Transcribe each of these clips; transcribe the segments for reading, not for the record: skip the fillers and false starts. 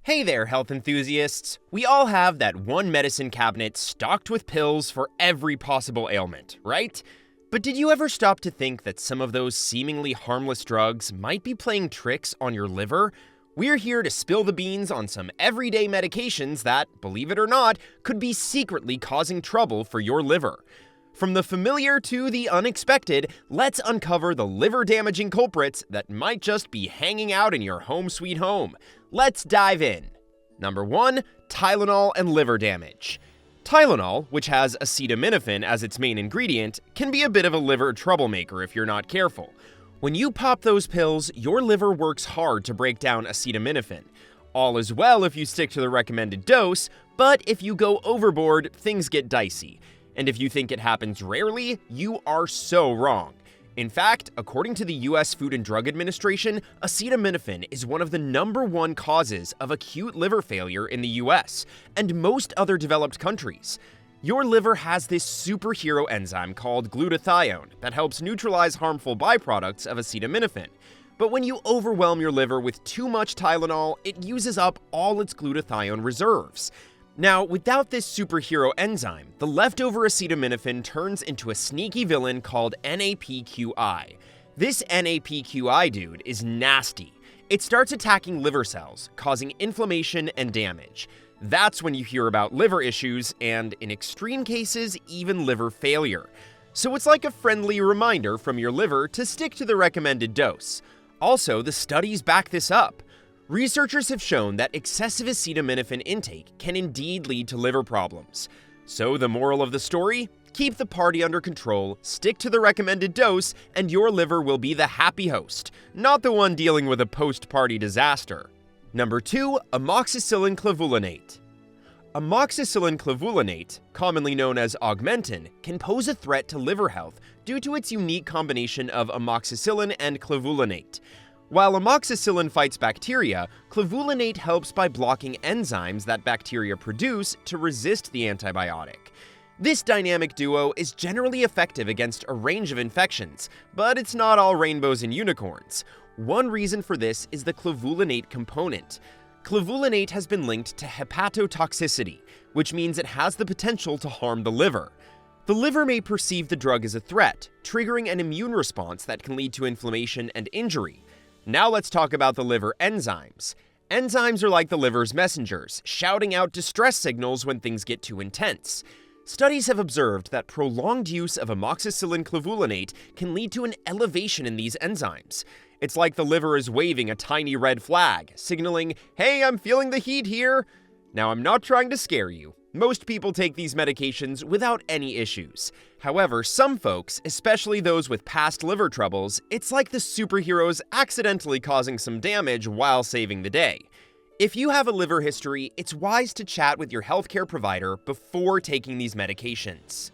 Hey there, health enthusiasts! We all have that one medicine cabinet stocked with pills for every possible ailment, right? But did you ever stop to think that some of those seemingly harmless drugs might be playing tricks on your liver? We're here to spill the beans on some everyday medications that, believe it or not, could be secretly causing trouble for your liver. From the familiar to the unexpected, let's uncover the liver-damaging culprits that might just be hanging out in your home sweet home. Let's dive in. Number 1. Tylenol and liver damage. Tylenol, which has acetaminophen as its main ingredient, can be a bit of a liver troublemaker if you're not careful. When you pop those pills, your liver works hard to break down acetaminophen. All is well if you stick to the recommended dose, but if you go overboard, things get dicey. And if you think it happens rarely, you are so wrong. In fact, according to the US Food and Drug Administration, acetaminophen is one of the #1 causes of acute liver failure in the US and most other developed countries. Your liver has this superhero enzyme called glutathione that helps neutralize harmful byproducts of acetaminophen. But when you overwhelm your liver with too much Tylenol, it uses up all its glutathione reserves. Now, without this superhero enzyme, the leftover acetaminophen turns into a sneaky villain called NAPQI. This NAPQI dude is nasty. It starts attacking liver cells, causing inflammation and damage. That's when you hear about liver issues and, in extreme cases, even liver failure. So it's like a friendly reminder from your liver to stick to the recommended dose. Also, the studies back this up. Researchers have shown that excessive acetaminophen intake can indeed lead to liver problems. So the moral of the story? Keep the party under control, stick to the recommended dose, and your liver will be the happy host, not the one dealing with a post-party disaster. Number 2. Amoxicillin-Clavulanate. Amoxicillin-Clavulanate, commonly known as Augmentin, can pose a threat to liver health due to its unique combination of amoxicillin and clavulanate. While amoxicillin fights bacteria, clavulanate helps by blocking enzymes that bacteria produce to resist the antibiotic. This dynamic duo is generally effective against a range of infections, but it's not all rainbows and unicorns. One reason for this is the clavulanate component. Clavulanate has been linked to hepatotoxicity, which means it has the potential to harm the liver. The liver may perceive the drug as a threat, triggering an immune response that can lead to inflammation and injury. Now let's talk about the liver enzymes. Enzymes are like the liver's messengers, shouting out distress signals when things get too intense. Studies have observed that prolonged use of amoxicillin-clavulanate can lead to an elevation in these enzymes. It's like the liver is waving a tiny red flag, signaling, "Hey, I'm feeling the heat here." Now, I'm not trying to scare you. Most people take these medications without any issues. However, some folks, especially those with past liver troubles, it's like the superheroes accidentally causing some damage while saving the day. If you have a liver history, it's wise to chat with your healthcare provider before taking these medications.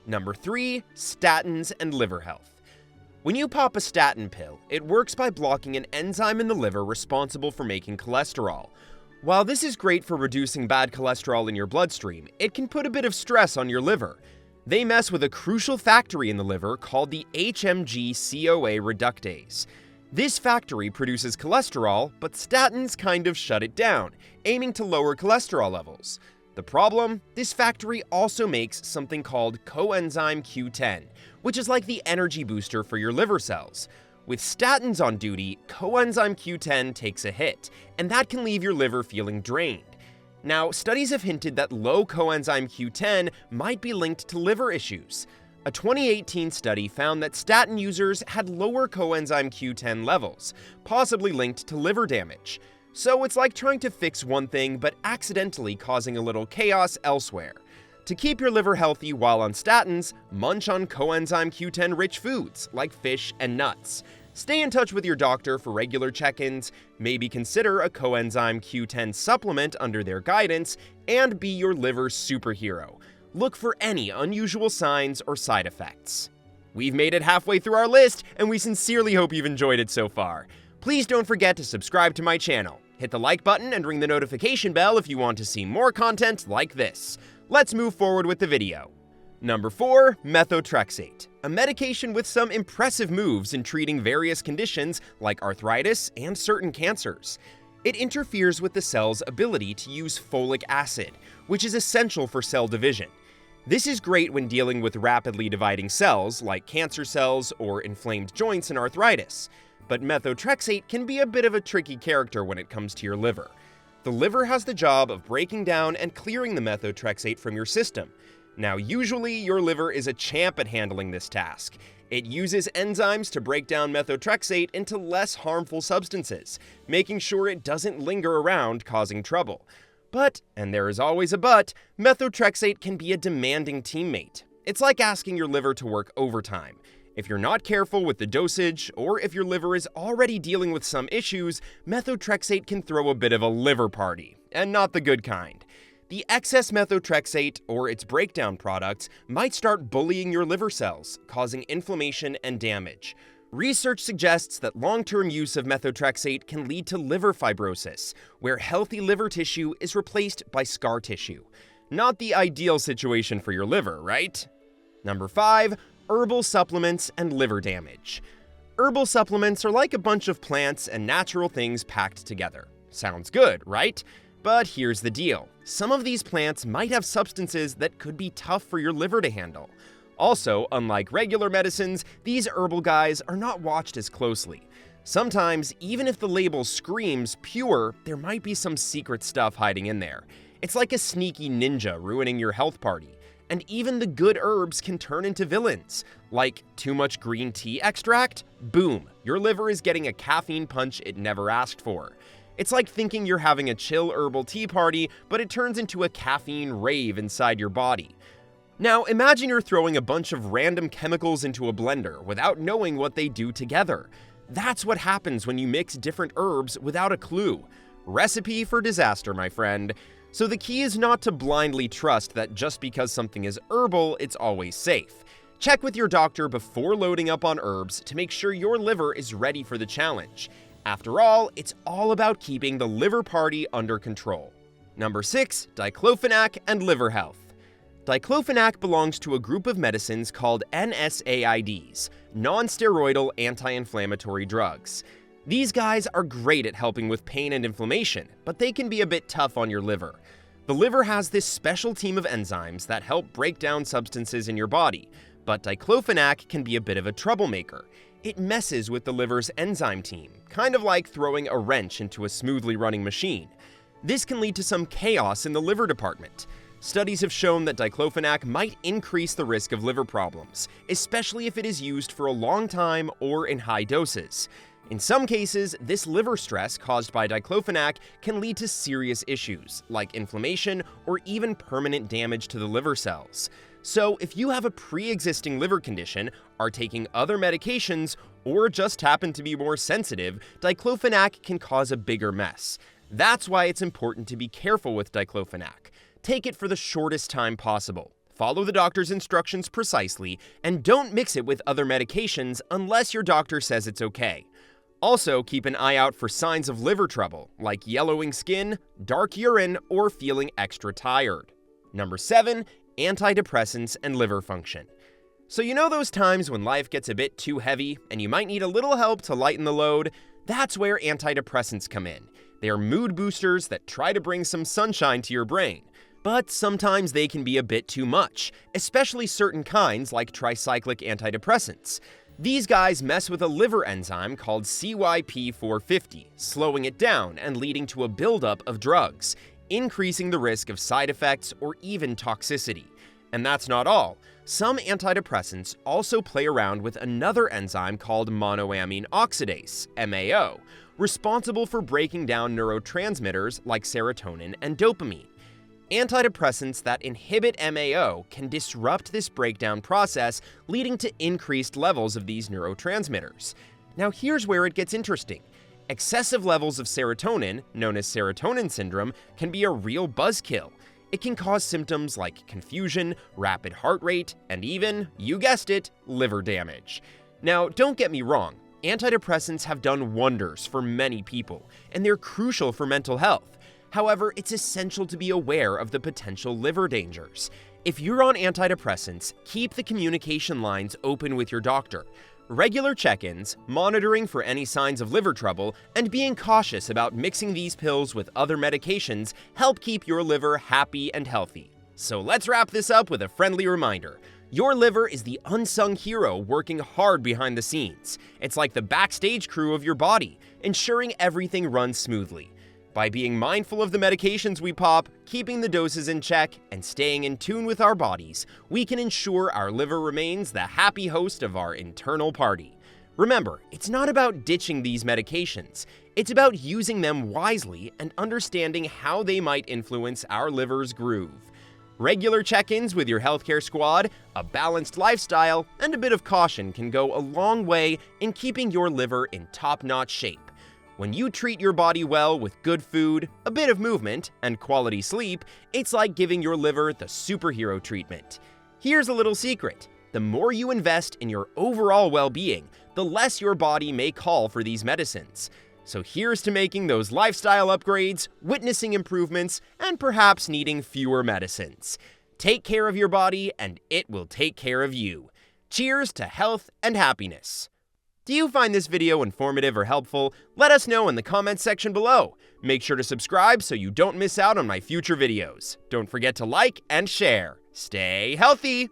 Number 3. Statins and liver health. When you pop a statin pill, it works by blocking an enzyme in the liver responsible for making cholesterol. While this is great for reducing bad cholesterol in your bloodstream, it can put a bit of stress on your liver. They mess with a crucial factory in the liver called the HMG-CoA reductase. This factory produces cholesterol, but statins kind of shut it down, aiming to lower cholesterol levels. The problem? This factory also makes something called coenzyme Q10, which is like the energy booster for your liver cells. With statins on duty, coenzyme Q10 takes a hit, and that can leave your liver feeling drained. Now, studies have hinted that low coenzyme Q10 might be linked to liver issues. A 2018 study found that statin users had lower coenzyme Q10 levels, possibly linked to liver damage. So it's like trying to fix one thing but accidentally causing a little chaos elsewhere. To keep your liver healthy while on statins, munch on coenzyme Q10-rich foods like fish and nuts. Stay in touch with your doctor for regular check-ins, maybe consider a coenzyme Q10 supplement under their guidance, and be your liver's superhero. Look for any unusual signs or side effects. We've made it halfway through our list, and we sincerely hope you've enjoyed it so far. Please don't forget to subscribe to my channel. Hit the like button and ring the notification bell if you want to see more content like this. Let's move forward with the video. Number 4. Methotrexate, a medication with some impressive moves in treating various conditions like arthritis and certain cancers. It interferes with the cell's ability to use folic acid, which is essential for cell division. This is great when dealing with rapidly dividing cells like cancer cells or inflamed joints and arthritis, but methotrexate can be a bit of a tricky character when it comes to your liver. The liver has the job of breaking down and clearing the methotrexate from your system. Now, usually your liver is a champ at handling this task. It uses enzymes to break down methotrexate into less harmful substances, making sure it doesn't linger around causing trouble. But, and there is always a but, methotrexate can be a demanding teammate. It's like asking your liver to work overtime. If you're not careful with the dosage, or if your liver is already dealing with some issues, methotrexate can throw a bit of a liver party, and not the good kind. The excess methotrexate, or its breakdown products, might start bullying your liver cells, causing inflammation and damage. Research suggests that long-term use of methotrexate can lead to liver fibrosis, where healthy liver tissue is replaced by scar tissue. Not the ideal situation for your liver, right? Number 5. Herbal supplements and liver damage. Herbal supplements are like a bunch of plants and natural things packed together. Sounds good, right? But here's the deal. Some of these plants might have substances that could be tough for your liver to handle. Also, unlike regular medicines, these herbal guys are not watched as closely. Sometimes, even if the label screams pure, there might be some secret stuff hiding in there. It's like a sneaky ninja ruining your health party. And even the good herbs can turn into villains. Like too much green tea extract? Boom, your liver is getting a caffeine punch it never asked for. It's like thinking you're having a chill herbal tea party, but it turns into a caffeine rave inside your body. Now, imagine you're throwing a bunch of random chemicals into a blender without knowing what they do together. That's what happens when you mix different herbs without a clue. Recipe for disaster, my friend. So the key is not to blindly trust that just because something is herbal, it's always safe. Check with your doctor before loading up on herbs to make sure your liver is ready for the challenge. After all, it's all about keeping the liver party under control. Number 6. Diclofenac and liver health. Diclofenac belongs to a group of medicines called NSAIDs, non-steroidal anti-inflammatory drugs. These guys are great at helping with pain and inflammation, but they can be a bit tough on your liver. The liver has this special team of enzymes that help break down substances in your body, but diclofenac can be a bit of a troublemaker. It messes with the liver's enzyme team, kind of like throwing a wrench into a smoothly running machine. This can lead to some chaos in the liver department. Studies have shown that diclofenac might increase the risk of liver problems, especially if it is used for a long time or in high doses. In some cases, this liver stress caused by diclofenac can lead to serious issues, like inflammation or even permanent damage to the liver cells. So if you have a pre-existing liver condition, are taking other medications, or just happen to be more sensitive, diclofenac can cause a bigger mess. That's why it's important to be careful with diclofenac. Take it for the shortest time possible. Follow the doctor's instructions precisely, and don't mix it with other medications unless your doctor says it's okay. Also, keep an eye out for signs of liver trouble, like yellowing skin, dark urine, or feeling extra tired. Number 7. Antidepressants and liver function. So you know those times when life gets a bit too heavy and you might need a little help to lighten the load? That's where antidepressants come in. They are mood boosters that try to bring some sunshine to your brain. But sometimes they can be a bit too much, especially certain kinds like tricyclic antidepressants. These guys mess with a liver enzyme called CYP450, slowing it down and leading to a buildup of drugs, increasing the risk of side effects or even toxicity. And that's not all. Some antidepressants also play around with another enzyme called monoamine oxidase, MAO, responsible for breaking down neurotransmitters like serotonin and dopamine. Antidepressants that inhibit MAO can disrupt this breakdown process, leading to increased levels of these neurotransmitters. Now here's where it gets interesting. Excessive levels of serotonin, known as Serotonin Syndrome, can be a real buzzkill. It can cause symptoms like confusion, rapid heart rate, and even, you guessed it, liver damage. Now, don't get me wrong, antidepressants have done wonders for many people, and they're crucial for mental health. However, it's essential to be aware of the potential liver dangers. If you're on antidepressants, keep the communication lines open with your doctor. Regular check-ins, monitoring for any signs of liver trouble, and being cautious about mixing these pills with other medications help keep your liver happy and healthy. So let's wrap this up with a friendly reminder. Your liver is the unsung hero working hard behind the scenes. It's like the backstage crew of your body, ensuring everything runs smoothly. By being mindful of the medications we pop, keeping the doses in check, and staying in tune with our bodies, we can ensure our liver remains the happy host of our internal party. Remember, it's not about ditching these medications. It's about using them wisely and understanding how they might influence our liver's groove. Regular check-ins with your healthcare squad, a balanced lifestyle, and a bit of caution can go a long way in keeping your liver in top-notch shape. When you treat your body well with good food, a bit of movement, and quality sleep, it's like giving your liver the superhero treatment. Here's a little secret. The more you invest in your overall well-being, the less your body may call for these medicines. So here's to making those lifestyle upgrades, witnessing improvements, and perhaps needing fewer medicines. Take care of your body, and it will take care of you. Cheers to health and happiness. Do you find this video informative or helpful? Let us know in the comments section below. Make sure to subscribe so you don't miss out on my future videos. Don't forget to like and share. Stay healthy!